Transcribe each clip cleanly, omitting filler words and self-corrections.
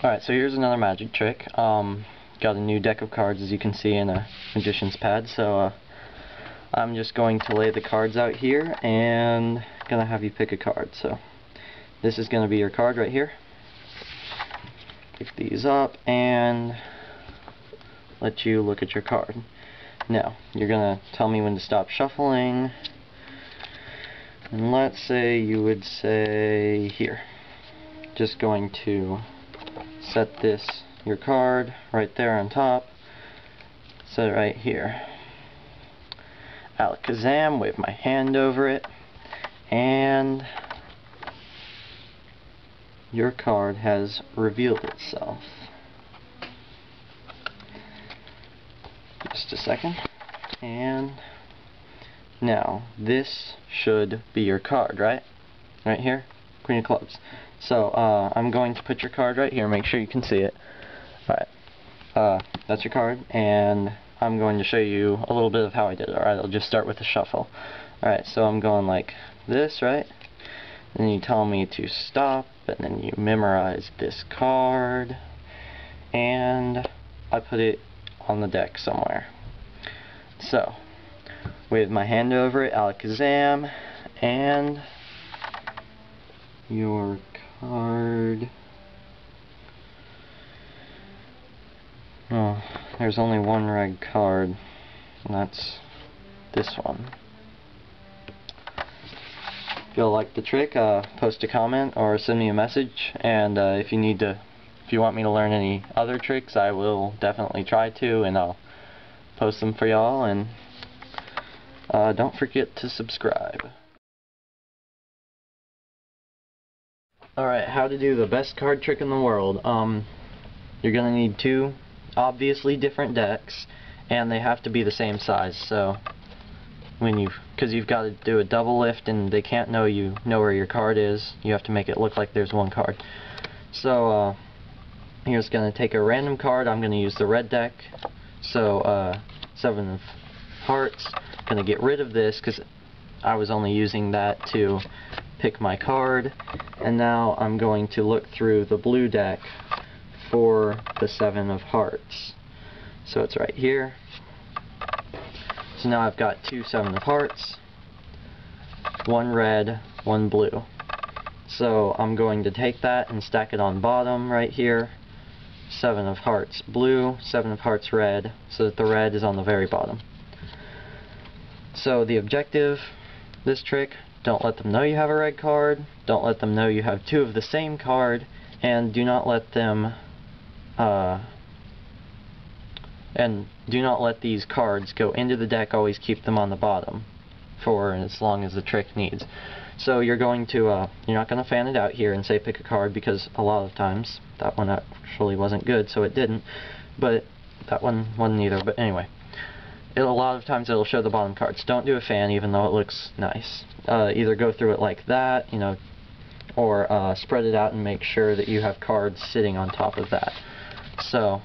Alright, so here's another magic trick. Got a new deck of cards, as you can see, in a magician's pad. So I'm just going to lay the cards out here and gonna have you pick a card. So this is gonna be your card right here. Pick these up and let you look at your card. Now you're gonna tell me when to stop shuffling. And let's say you would say here. Just going to set your card right there on top. Set it right here. Alakazam, wave my hand over it, and your card has revealed itself. Just a second. And now this should be your card, right? Right here, Queen of Clubs. So I'm going to put your card right here. Make sure you can see it. Alright, that's your card, and I'm going to show you a little bit of how I did it. Alright, I'll just start with the shuffle. Alright, so I'm going like this, right? And then you tell me to stop, and then you memorize this card, and I put it on the deck somewhere. So, wave my hand over it, Alakazam, and your card. Oh, there's only one red card, and that's this one. If you like the trick, post a comment or send me a message, and if you want me to learn any other tricks, I will definitely try to, and I'll post them for y'all, and don't forget to subscribe. Alright, how to do the best card trick in the world. You're gonna need two obviously different decks, and they have to be the same size. So because you've got to do a double lift, and they can't know where your card is. You have to make it look like there's one card. So you're just gonna take a random card. I'm gonna use the red deck. So 7 of Hearts. Gonna get rid of this because I was only using that to pick my card, and now I'm going to look through the blue deck for the 7 of Hearts. So it's right here. So now I've got 2 7 of Hearts, 1 red, 1 blue. So I'm going to take that and stack it on bottom right here. 7 of Hearts blue, 7 of Hearts red, so that the red is on the very bottom. So the objective, this trick, don't let them know you have a red card, don't let them know you have 2 of the same card, and do not let them do not let these cards go into the deck. Always keep them on the bottom for as long as the trick needs. So you're going to you're not going to fan it out here and say pick a card, because a lot of times that one actually wasn't good, so it didn't, but that one wasn't either. But anyway, a lot of times it'll show the bottom cards. Don't do a fan even though it looks nice. Either go through it like that, or spread it out and make sure that you have cards sitting on top of that. So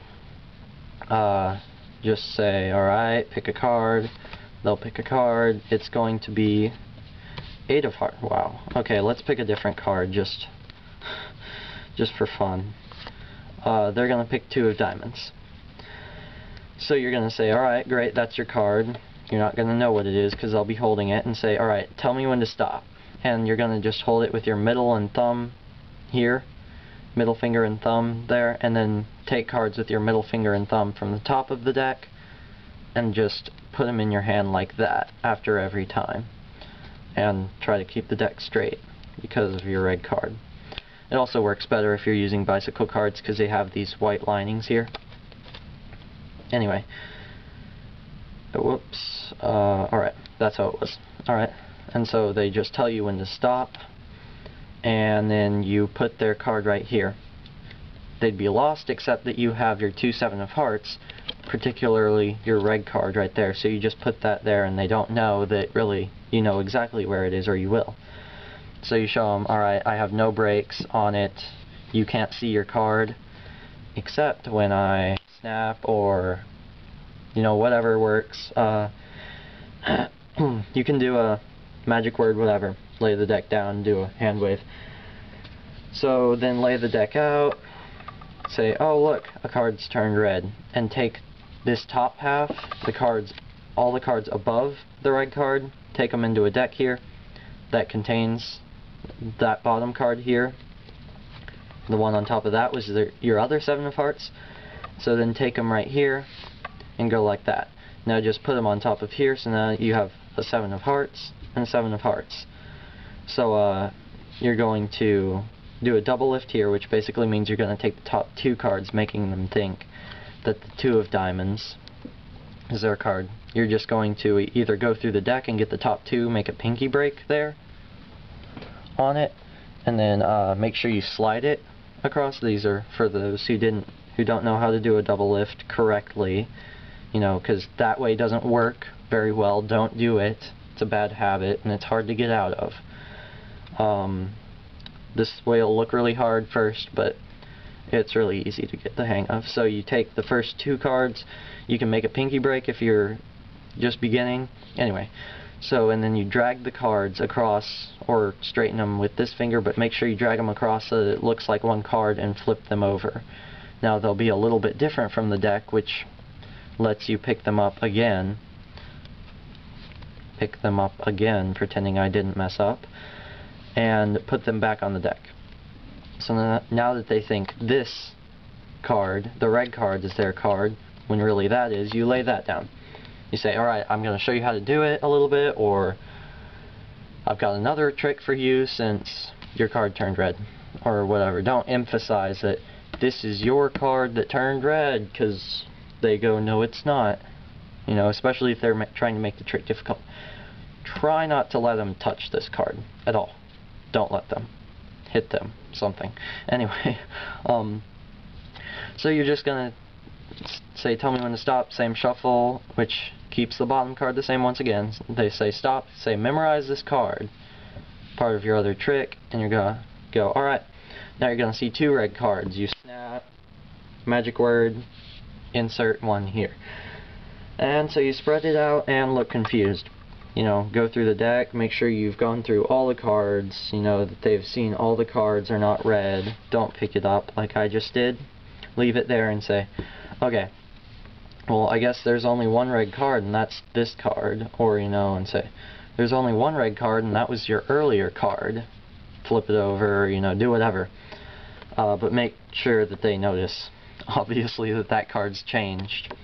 just say, alright, pick a card. They'll pick a card. It's going to be 8 of Hearts. Wow. Okay, let's pick a different card just for fun. They're going to pick 2 of Diamonds. So you're going to say, alright, great, that's your card. You're not going to know what it is because I'll be holding it, and say, alright, tell me when to stop. And you're going to just hold it with your middle and thumb here. Middle finger and thumb there, and then take cards with your middle finger and thumb from the top of the deck and just put them in your hand like that after every time. And try to keep the deck straight because of your red card. It also works better if you're using bicycle cards because they have these white linings here. Anyway, whoops, alright, that's how it was. Alright, and so they just tell you when to stop, and then you put their card right here. They'd be lost except that you have your 2 7 of Hearts, particularly your red card right there, so you just put that there and they don't know that really you know exactly where it is, or you will. So you show them, alright, I have no breaks on it, you can't see your card, except when I snap, or whatever works. You can do a magic word, whatever, lay the deck down, do a hand wave. So then lay the deck out, say, oh look, a card's turned red, and take this top half, all the cards above the red card, take them into a deck here that contains that bottom card here. The one on top of that was your other 7 of hearts. So then take them right here and go like that. Now just put them on top of here, so now you have a 7 of hearts and a 7 of hearts. So you're going to do a double lift here, which basically means you're going to take the top 2 cards, making them think that the 2 of diamonds is their card. You're just going to either go through the deck and get the top 2, make a pinky break there on it, and then make sure you slide it across. These are for those who don't know how to do a double lift correctly, you know, because that way doesn't work very well. Don't do it. It's a bad habit and it's hard to get out of. This way will look really hard first, but it's really easy to get the hang of. So you take the first 2 cards. You can make a pinky break if you're just beginning. Anyway, so and then you drag the cards across, or straighten them with this finger, but make sure you drag them across so that it looks like one card, and flip them over. Now they'll be a little bit different from the deck, which lets you pick them up again. Pick them up again, pretending I didn't mess up, and put them back on the deck. So now that they think this card, the red card, is their card, when really that is, you lay that down. You say, alright, I'm going to show you how to do it a little bit, or I've got another trick for you since your card turned red, or whatever. Don't emphasize that this is your card that turned red, because they go, no it's not. You know, especially if they're trying to make the trick difficult. Try not to let them touch this card at all. Don't let them. Hit them. Something. Anyway, so you're just going to say, tell me when to stop, same shuffle, which keeps the bottom card the same once again. They say stop, say memorize this card, part of your other trick, and you're going to go, alright, now you're going to see 2 red cards. You snap, magic word, insert 1 here. And so you spread it out and look confused. You know, go through the deck, make sure you've gone through all the cards, you know, that they've seen all the cards are not red. Don't pick it up like I just did. Leave it there and say, okay, well, I guess there's only 1 red card, and that's this card. Or, you know, and say, there's only 1 red card, and that was your earlier card. Flip it over, you know, do whatever. But make sure that they notice, obviously, that that card's changed.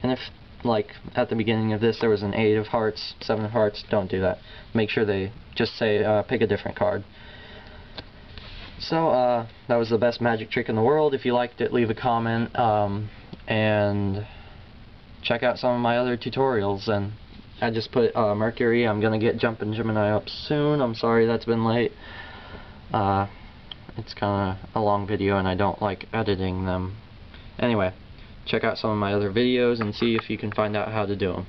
And if, like, at the beginning of this, there was an 8 of hearts, 7 of hearts, don't do that. Make sure they just say, pick a different card. So, that was the best magic trick in the world. If you liked it, leave a comment, and check out some of my other tutorials. And I just put Mercury. I'm gonna get Jumpin' Gemini up soon. I'm sorry that's been late. It's kinda a long video and I don't like editing them. Anyway, check out some of my other videos and see if you can find out how to do them.